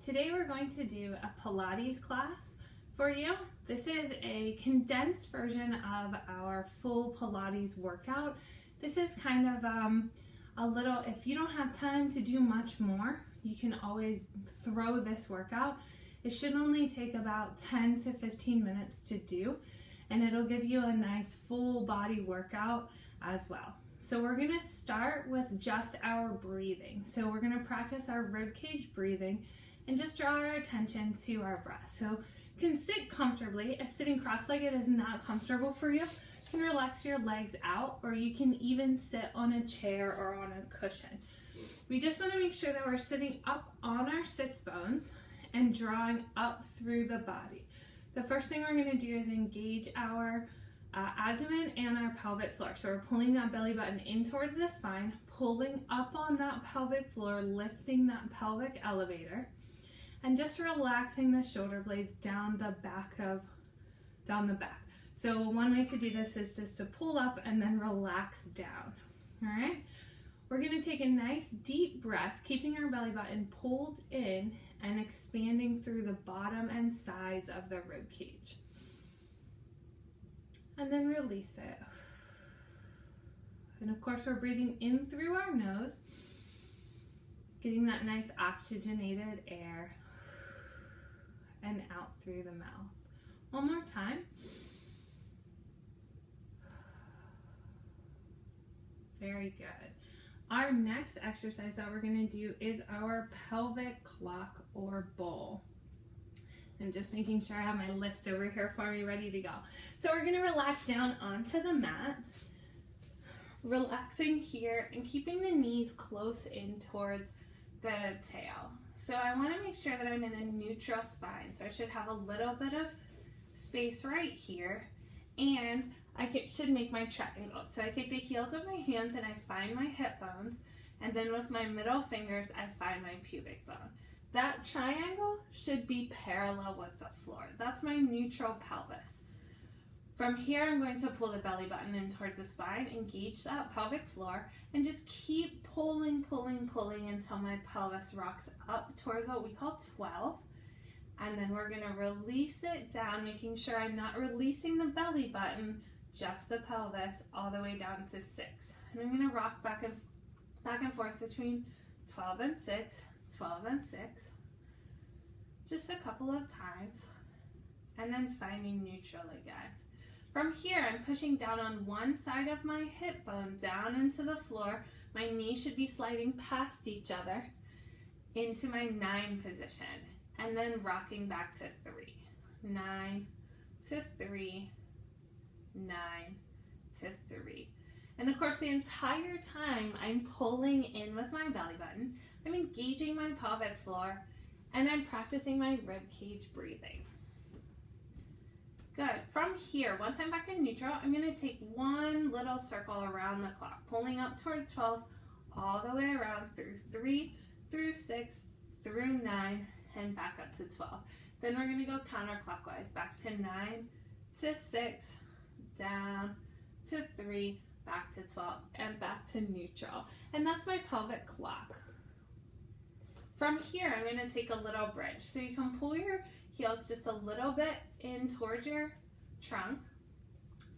Today we're going to do a Pilates class for you. This is a condensed version of our full Pilates workout. This is kind of a little, if you don't have time to do much more, you can always throw this workout. It should only take about 10 to 15 minutes to do, and it'll give you a nice full body workout as well. So we're gonna start with just our breathing. So we're gonna practice our ribcage breathing and just draw our attention to our breath. So you can sit comfortably. If sitting cross-legged is not comfortable for you, you can relax your legs out, or you can even sit on a chair or on a cushion. We just want to make sure that we're sitting up on our sits bones and drawing up through the body. The first thing we're going to do is engage our abdomen and our pelvic floor. So we're pulling that belly button in towards the spine, pulling up on that pelvic floor, lifting that pelvic elevator, and just relaxing the shoulder blades down the back. So one way to do this is just to pull up and then relax down. All right. We're going to take a nice deep breath, keeping our belly button pulled in and expanding through the bottom and sides of the rib cage. And then release it. And of course, we're breathing in through our nose, getting that nice oxygenated air, and out through the mouth. One more time. Very good. Our next exercise that we're going to do is our pelvic clock or bowl. I'm just making sure I have my list over here for me ready to go. So we're going to relax down onto the mat, relaxing here and keeping the knees close in towards the tail. So I want to make sure that I'm in a neutral spine. So I should have a little bit of space right here, and I should make my triangle. So I take the heels of my hands and I find my hip bones, and then with my middle fingers I find my pubic bone. That triangle should be parallel with the floor. That's my neutral pelvis. From here, I'm going to pull the belly button in towards the spine, engage that pelvic floor, and just keep pulling, pulling, pulling until my pelvis rocks up towards what we call 12. And then we're gonna release it down, making sure I'm not releasing the belly button, just the pelvis, all the way down to 6. And I'm gonna rock back and forth between 12 and 6, 12 and 6, just a couple of times, and then finding neutral again. From here, I'm pushing down on one side of my hip bone down into the floor. My knees should be sliding past each other into my 9 position, and then rocking back to 3. 9 to 3, 9 to 3. And of course, the entire time I'm pulling in with my belly button, I'm engaging my pelvic floor, and I'm practicing my rib cage breathing. Good. From here, once I'm back in neutral, I'm going to take one little circle around the clock, pulling up towards 12, all the way around through 3, through 6, through 9, and back up to 12. Then we're going to go counterclockwise, back to 9, to 6, down to 3, back to 12, and back to neutral. And that's my pelvic clock. From here, I'm going to take a little bridge. So you can pull your heels just a little bit in towards your trunk.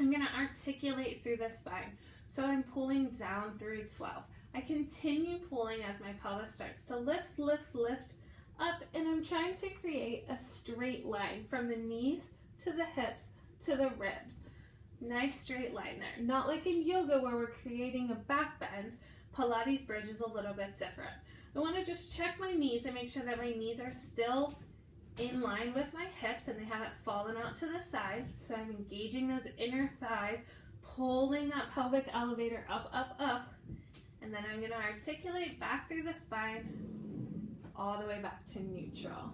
I'm going to articulate through the spine. So I'm pulling down through 12. I continue pulling as my pelvis starts to lift, lift, lift up, and I'm trying to create a straight line from the knees to the hips to the ribs. Nice straight line there. Not like in yoga where we're creating a back bend. Pilates bridge is a little bit different. I want to just check my knees and make sure that my knees are still in line with my hips and they haven't fallen out to the side. So I'm engaging those inner thighs, pulling that pelvic elevator up, up, up, and then I'm going to articulate back through the spine all the way back to neutral.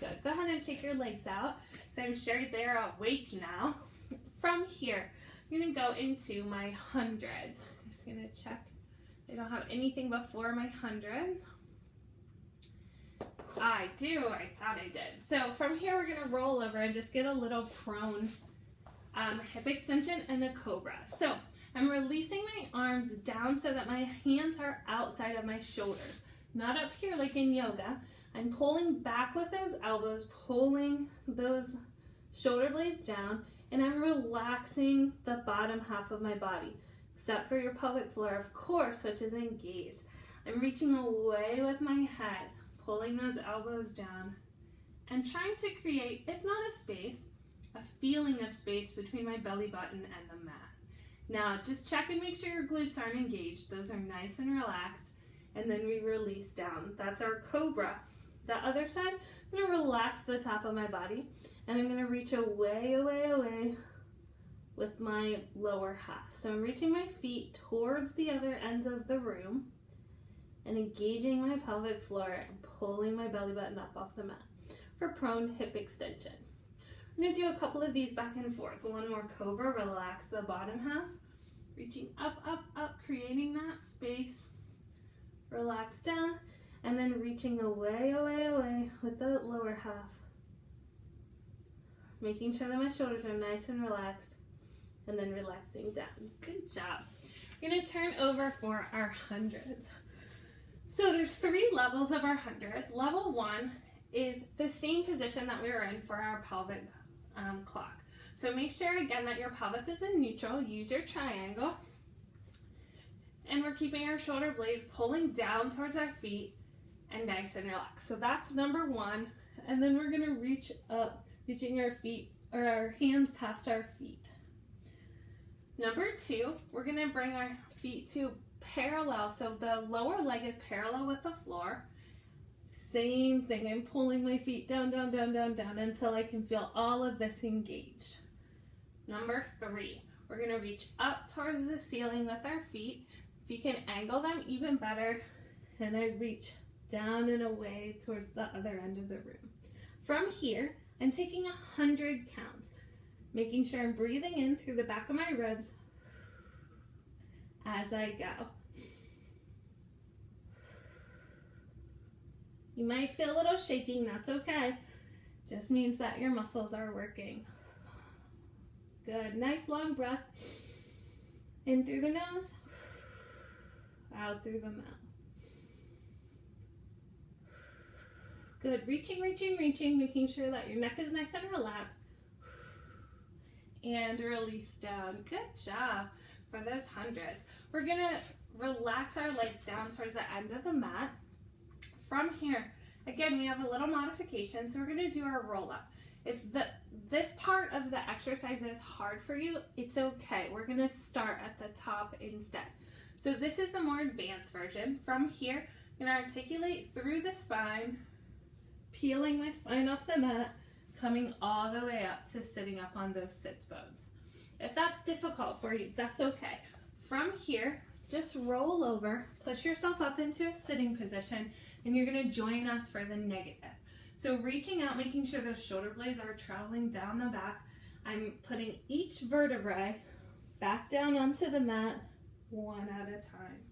Good. Go ahead and shake your legs out. So I'm sure they're awake now. From here, I'm going to go into my hundreds. I'm just going to check I don't have anything before my hundreds. I do. I thought I did. So from here, we're going to roll over and just get a little prone hip extension and a cobra. So I'm releasing my arms down so that my hands are outside of my shoulders, not up here like in yoga. I'm pulling back with those elbows, pulling those shoulder blades down, and I'm relaxing the bottom half of my body, except for your pelvic floor, of course, which is engaged. I'm reaching away with my head, pulling those elbows down, and trying to create, if not a space, a feeling of space between my belly button and the mat. Now, just check and make sure your glutes aren't engaged. Those are nice and relaxed. And then we release down. That's our cobra. The other side, I'm going to relax the top of my body, and I'm going to reach away, away, away with my lower half. So I'm reaching my feet towards the other ends of the room and engaging my pelvic floor and pulling my belly button up off the mat for prone hip extension. I'm going to do a couple of these back and forth. One more cobra, relax the bottom half, reaching up, up, up, creating that space. Relax down, and then reaching away, away, away with the lower half. Making sure that my shoulders are nice and relaxed, and then relaxing down. Good job. We're going to turn over for our hundreds. So there's 3 levels of our hundreds. Level 1 is the same position that we were in for our pelvic clock. So make sure again that your pelvis is in neutral. Use your triangle. And we're keeping our shoulder blades pulling down towards our feet and nice and relaxed. So that's number 1. And then we're going to reach up, reaching our feet or our hands past our feet. Number 2, we're going to bring our feet to parallel. So the lower leg is parallel with the floor. Same thing. I'm pulling my feet down, down, down, down, down until I can feel all of this engaged. Number 3, we're going to reach up towards the ceiling with our feet. If you can angle them, even better. And I reach down and away towards the other end of the room. From here, I'm taking 100 counts, making sure I'm breathing in through the back of my ribs as I go. You might feel a little shaking, that's okay. Just means that your muscles are working. Good, nice long breath. In through the nose, out through the mouth. Good, reaching, reaching, reaching, making sure that your neck is nice and relaxed. And release down. Good job for those hundreds. We're gonna relax our legs down towards the end of the mat. From here, again, we have a little modification, so we're gonna do our roll up. If this part of the exercise is hard for you, it's okay. We're gonna start at the top instead. So this is the more advanced version. From here, I'm gonna articulate through the spine, peeling my spine off the mat, coming all the way up to sitting up on those sits bones. If that's difficult for you, that's okay. From here, just roll over, push yourself up into a sitting position, and you're gonna join us for the negative. So reaching out, making sure those shoulder blades are traveling down the back. I'm putting each vertebrae back down onto the mat, one at a time.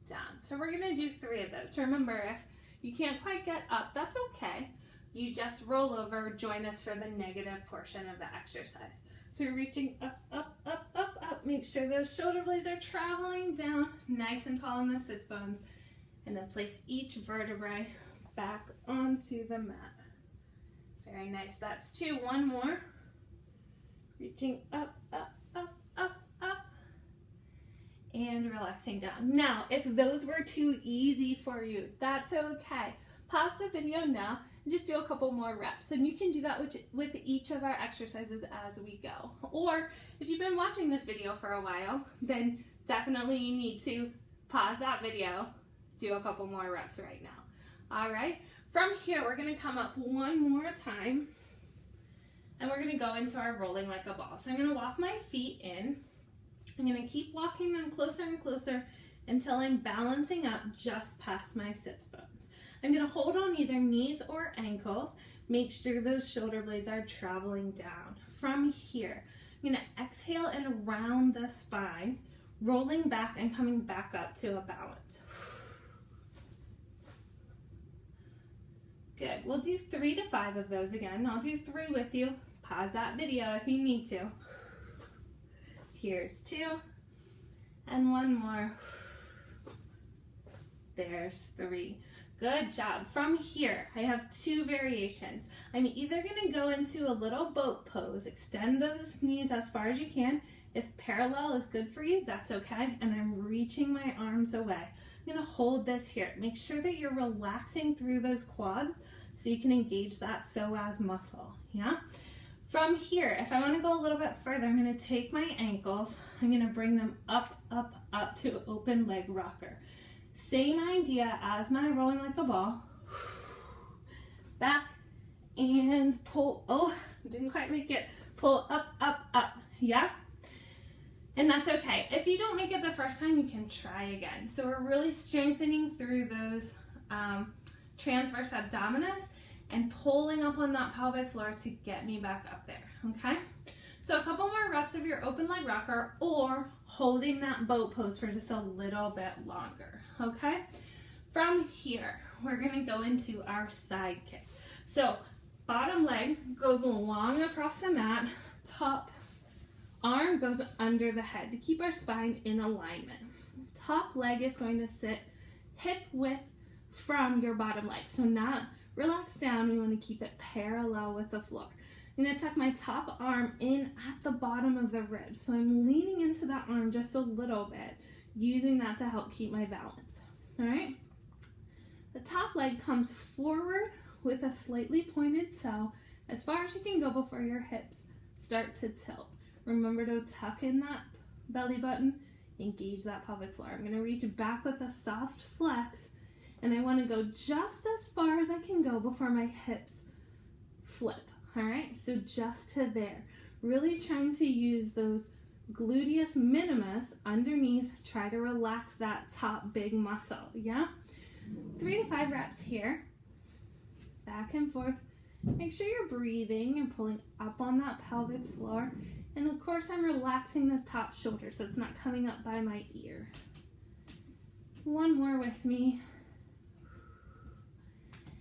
Down. So we're gonna do 3 of those. Remember, if you can't quite get up, that's okay. You just roll over, join us for the negative portion of the exercise. So you're reaching up, up, up, up, up. Make sure those shoulder blades are traveling down, nice and tall in the sits bones. And then place each vertebrae back onto the mat. Very nice. That's 2. One more. Reaching up, up, up, up, up. And relaxing down. Now, if those were too easy for you, that's okay. Pause the video now and just do a couple more reps. And you can do that with each of our exercises as we go. Or if you've been watching this video for a while, then definitely you need to pause that video, do a couple more reps right now. All right, from here, we're gonna come up one more time and we're gonna go into our rolling like a ball. So I'm gonna walk my feet in. I'm gonna keep walking them closer and closer until I'm balancing up just past my sits bones. I'm gonna hold on either knees or ankles. Make sure those shoulder blades are traveling down. From here, I'm gonna exhale and round the spine, rolling back and coming back up to a balance. Good. We'll do 3 to 5 of those again. I'll do 3 with you. Pause that video if you need to. Here's 2. And one more. There's 3. Good job. From here, I have two variations. I'm either going to go into a little boat pose, extend those knees as far as you can. If parallel is good for you, that's okay. And I'm reaching my arms away. I'm going to hold this here. Make sure that you're relaxing through those quads so you can engage that psoas muscle. Yeah? From here, if I want to go a little bit further, I'm going to take my ankles. I'm going to bring them up, up, up to open leg rocker. Same idea as my rolling like a ball. Back and pull. Oh, didn't quite make it. Pull up, up, up. Yeah? And that's okay. If you don't make it the first time, you can try again. So we're really strengthening through those transverse abdominis and pulling up on that pelvic floor to get me back up there, okay? So a couple more reps of your open leg rocker or holding that boat pose for just a little bit longer, okay? From here, we're gonna go into our side kick. So bottom leg goes long across the mat, top arm goes under the head to keep our spine in alignment. Top leg is going to sit hip width from your bottom leg. So not relax down, we want to keep it parallel with the floor. I'm going to tuck my top arm in at the bottom of the ribs. So I'm leaning into that arm just a little bit, using that to help keep my balance. All right? The top leg comes forward with a slightly pointed toe as far as you can go before your hips start to tilt. Remember to tuck in that belly button, engage that pelvic floor. I'm going to reach back with a soft flex, and I want to go just as far as I can go before my hips flip. All right, so just to there. Really trying to use those gluteus minimus underneath. Try to relax that top big muscle, yeah? 3 to 5 reps here. Back and forth. Make sure you're breathing and pulling up on that pelvic floor. And of course, I'm relaxing this top shoulder so it's not coming up by my ear. One more with me.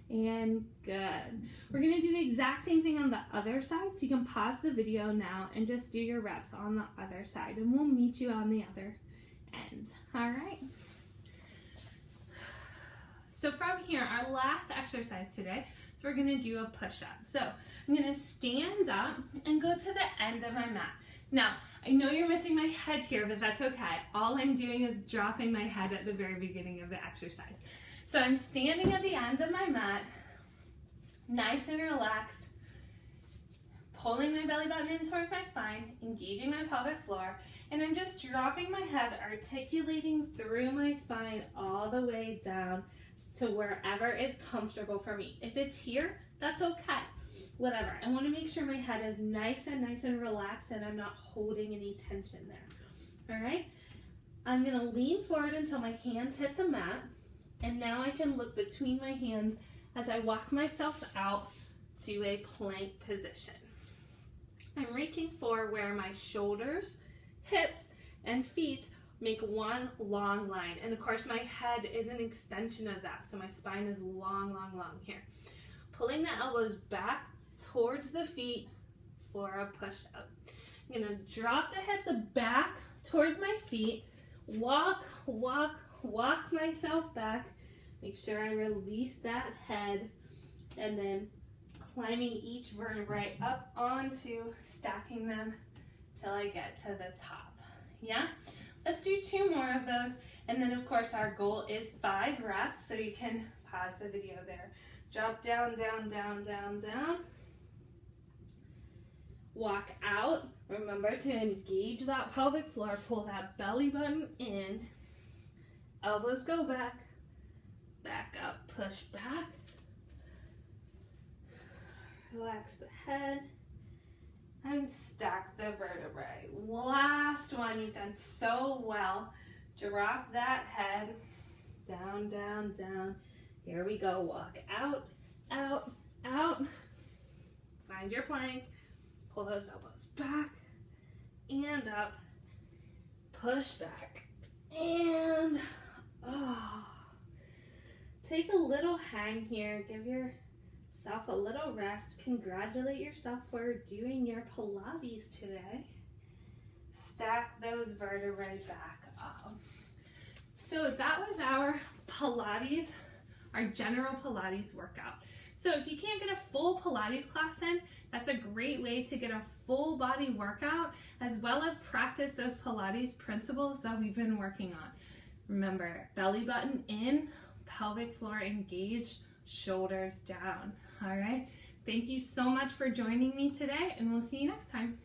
And good. We're going to do the exact same thing on the other side, so you can pause the video now and just do your reps on the other side, and we'll meet you on the other end. All right. So from here, our last exercise today, so we're going to do a push-up. So I'm going to stand up and go to the end of my mat. Now, I know you're missing my head here, but that's okay. All I'm doing is dropping my head at the very beginning of the exercise. So I'm standing at the end of my mat, nice and relaxed, pulling my belly button in towards my spine, engaging my pelvic floor, and I'm just dropping my head, articulating through my spine all the way down to wherever is comfortable for me. If it's here, that's okay. Whatever. I want to make sure my head is nice and relaxed and I'm not holding any tension there. All right? I'm going to lean forward until my hands hit the mat. And now I can look between my hands as I walk myself out to a plank position. I'm reaching for where my shoulders, hips, and feet make one long line. And of course my head is an extension of that, so my spine is long here. Pulling the elbows back towards the feet for a push-up. I'm gonna drop the hips back towards my feet, walk myself back, make sure I release that head, and then climbing each vertebrae up onto, stacking them till I get to the top. Yeah? Let's do 2 more of those, and then of course our goal is 5 reps, so you can pause the video there. Drop down. Walk out. Remember to engage that pelvic floor, pull that belly button in, elbows go back up, push back, relax the head, and stack the vertebrae. Last one, you've done so well. Drop that head, down. Here we go, walk out. Find your plank, pull those elbows back and up, push back, and take a little hang here, give yourself a little rest, congratulate yourself for doing your Pilates today. Stack those vertebrae back up. So that was our Pilates, our general Pilates workout. So if you can't get a full Pilates class in, that's a great way to get a full body workout as well as practice those Pilates principles that we've been working on. Remember, belly button in, pelvic floor engaged, shoulders down. All right. Thank you so much for joining me today, and we'll see you next time.